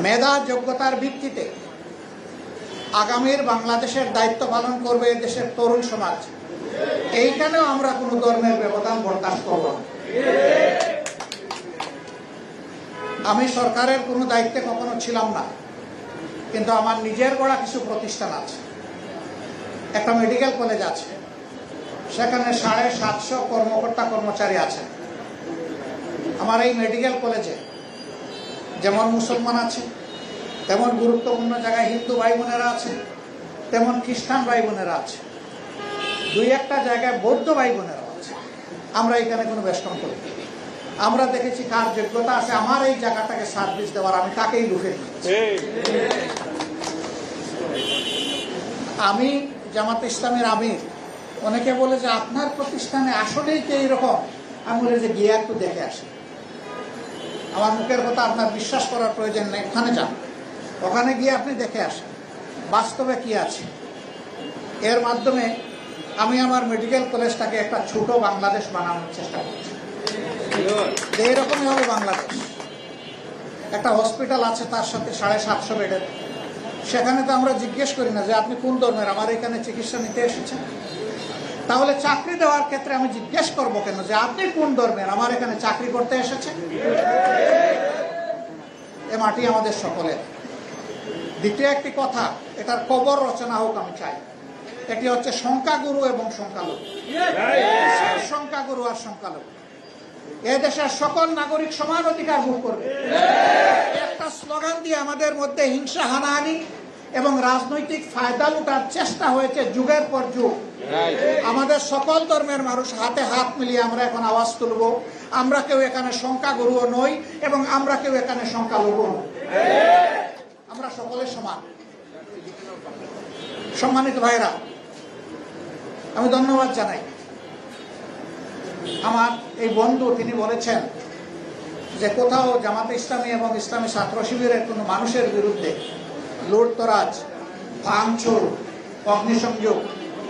মেধা যোগ্যতার ভিত্তিতে আগামীর বাংলাদেশের দায়িত্ব পালন করবে দেশের তরুণ সমাজ। এইখানেও আমরা কোনো ধর্মের ব্যবধান বরদাস্ত করব না। আমি সরকারের কোনো দায়িত্বে কখনো ছিলাম না, কিন্তু আমার নিজের গড়া কিছু প্রতিষ্ঠান আছে। একটা মেডিকেল কলেজ আছে, সেখানে 750 কর্মকর্তা কর্মচারী আছেন। আমার এই মেডিকেল কলেজে যেমন মুসলমান আছে, তেমন গুরুত্বপূর্ণ জায়গায় হিন্দু ভাই বোনেরা আছে, তেমন খ্রিস্টান ভাই বোনেরা আছে, 2-1টা জায়গায় বৌদ্ধ ভাই বোনেরা আছে। আমরা এখানে কোনো বেষ্টন করি। আমরা দেখেছি কার যোগ্যতা আছে আমার এই জায়গাটাকে সার্ভিস দেওয়ার, আমি তাকেই লুফে দিয়েছি। আমি জামাতে ইসলামের আমির। অনেকে বলে যে আপনার প্রতিষ্ঠানে আসলেই কি এইরকম? আমি বলে যে গিয়ে একটু দেখে আসি। আমার মুখের কথা আপনার বিশ্বাস করার প্রয়োজন নেই, ওখানে যান, ওখানে গিয়ে আপনি দেখে আসেন বাস্তবে কি আছে। এর মাধ্যমে আমি আমার মেডিকেল কলেজটাকে একটা ছোট বাংলাদেশ বানানোর চেষ্টা করছি। এইরকমই হবে বাংলাদেশ। একটা হসপিটাল আছে, তার সাথে 750 বেডের। সেখানে তো আমরা জিজ্ঞেস করি না যে আপনি কোন ধর্মের, আমার এখানে চিকিৎসা নিতে এসেছেন। তাহলে চাকরি দেওয়ার ক্ষেত্রে আমি জিজ্ঞেস করবো কেন যে আপনি কোন ধর্মের, আমার এখানে চাকরি করতে এসেছেন? এ মাটি আমাদের সকলের। দ্বিতীয় একটি কথা, এটার কবর রচনা হোক আমি চাই। এটি হচ্ছে সংখ্যাগুরু এবং সংখ্যালঘু। সংখ্যাগুরু আর সংখ্যালঘু এ দেশের সকল নাগরিক সমান অধিকার ভোগ করবে। একটা স্লোগান দিয়ে আমাদের মধ্যে হিংসা, হানাহানি এবং রাজনৈতিক ফায়দা লুটার চেষ্টা হয়েছে যুগের পর যুগ। আমাদের সকল ধর্মের মানুষ হাতে হাত মিলিয়ে আমরা এখন আওয়াজ তুলব, আমরা কেউ এখানে সংখ্যাগুরুও নই এবং আমরা কেউ এখানে সংখ্যালঘু নই। আমরা সকলে সমান। সম্মানিত ভাইরা, আমি ধন্যবাদ জানাই আমার এই বন্ধু। তিনি বলেছেন যে কোথাও জামাতে ইসলামী এবং ইসলামী ছাত্র শিবিরের কোনো মানুষের বিরুদ্ধে লুটতরাজ, ভাঙচুর, অগ্নিসংযোগ,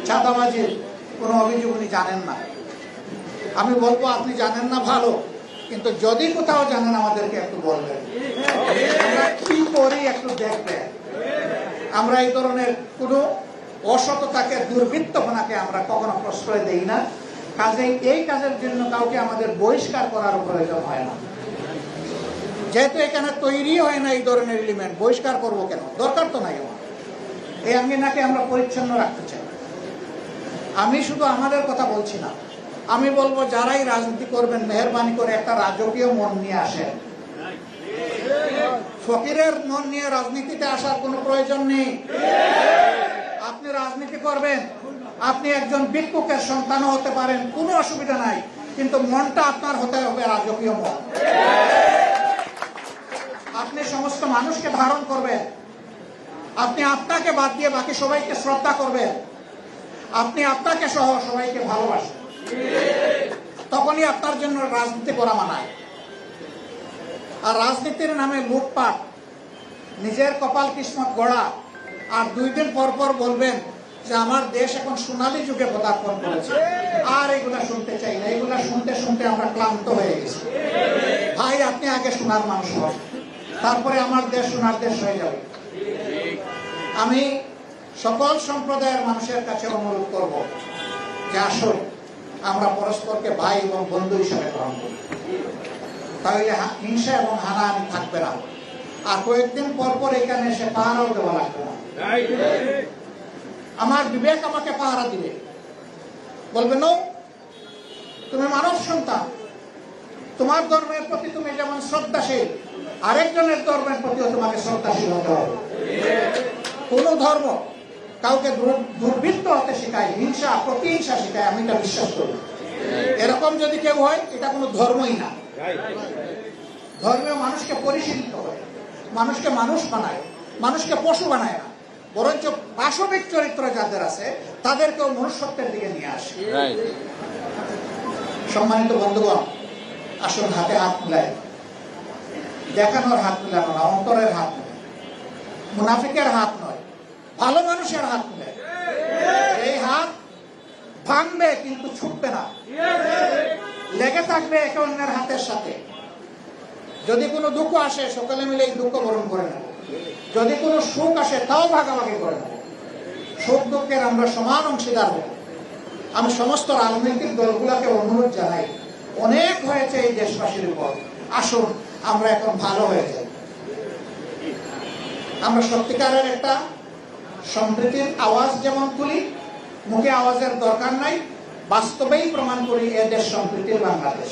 চাঁদাবাজির কোনো অভিযোগ উনি জানেন না। আমি বলবো আপনি জানেন না ভালো, কিন্তু যদি কোথাও জানেন আমাদেরকে একটু বলবেন, আমরা কি করি একটু দেখবেন। আমরা এই ধরনের কোনো অসততাকে, দুর্বৃত্তপনাকে আমরা কখনো প্রশ্রয় দেই না। কাজেই এই কাজের জন্য কাউকে আমাদের বহিষ্কার করার প্রয়োজন হয় না। যেহেতু এখানে তৈরি হয় না এই ধরনের এলিমেন্ট, বহিষ্কার করবো কেন? দরকার তো নাই আমার। এই আঙ্গিনাকে আমরা পরিচ্ছন্ন রাখতে চাই। আমি শুধু আমাদের কথা বলছি না, আমি বলবো যারাই রাজনীতি করবেন মেহেরবানি করে একটা রাজকীয় মন নিয়ে আসেন। ফকিরের মন নিয়ে রাজনীতিতে আসার কোনো প্রয়োজন নেই। আপনি রাজনীতি করবেন, আপনি একজন ভিক্ষুকের সন্তানও হতে পারেন, কোনো অসুবিধা নাই, কিন্তু মনটা আপনার হতে হবে রাজকীয় মন। আপনি সমস্ত মানুষকে ধারণ করবেন, আপনি আপনাকে বাদ দিয়ে বাকি সবাইকে শ্রদ্ধা করবেন, আপনি আপনাকে সহ সবাইকে ভালোবাসেন, তখনই আপনার জন্য রাজনীতি করা মানায়। আর রাজনীতির নামে লুটপাট, নিজের কপাল কিসমত গড়া, আর 2 দিন পর পর বলবেন যে আমার দেশ এখন সোনালী যুগে পদার্পণ করেছে, আর এগুলা শুনতে চাই না। এগুলা শুনতে শুনতে আমরা ক্লান্ত হয়ে গেছি। ভাই, আপনি আগে সোনার মানুষ হন, তারপরে আমার দেশ সোনার দেশ হয়ে যাবে। আমি সকল সম্প্রদায়ের মানুষের কাছে অনুরোধ করব যে আসুন আমরা পরস্পরকে ভাই এবং বন্ধু হিসেবে গ্রহণ করি। তাহলে হিংসা এবং হানাহানি থাকবে না। আর কয়েকদিন পর পর এখানে এসে পাহারাও দেওয়া লাগবে না। আমার বিবেক আমাকে পাহারা দিবে, বলবে নো, তুমি মানব সন্তান, তোমার ধর্মের প্রতি তুমি যেমন শ্রদ্ধাশীল, আরেকজনের ধর্মের প্রতিও তোমাকে শ্রদ্ধাশীল হতে হবে। কোন ধর্ম কাউকে দুর্বৃত্ত হতে শেখায়, হিংসা, প্রতিহিংসা শেখায়, আমি এটা বিশ্বাস করি। এরকম যদি কেউ হয়, এটা কোনো ধর্মই না। ধর্মীয় মানুষকে পরিশীলিত করে, মানুষকে মানুষ বানায়, মানুষকে পশু বানায় না, বরঞ্চ পাশবিক চরিত্র যাদের আছে তাদেরকেও মনুষ্যত্বের দিকে নিয়ে আসে। সম্মানিত বন্ধুগণ, আসুন হাতে হাত মিলাই, দেখানোর হাত মিলানো না, অন্তরের হাত মিলাই, মুনাফিকের হাত নয়, ভালো মানুষের হাত মিলাই। এই হাত ভাঙবে কিন্তু ছুটবে না, লেগে থাকবে একে অন্যের হাতের সাথে। যদি কোনো দুঃখ আসে সকলে মিলে এই দুঃখ বরণ করে নেব, যদি কোনো সুখ আসে তাও ভাগাভাগি করে নেব, সুখ দুঃখের আমরা সমান অংশীদার হব। আমি সমস্ত রাজনৈতিক দলগুলোকে অনুরোধ জানাই, অনেক হয়েছে এই দেশবাসীর উপর, আসুন আমরা এখন ভালো হয়ে যাই। আমরা সত্যিকারের একটা সম্প্রীতির আওয়াজ যেমন তুলি, মুখে আওয়াজের দরকার নাই, বাস্তবেই প্রমাণ করি এ দেশ সম্প্রীতির বাংলাদেশ।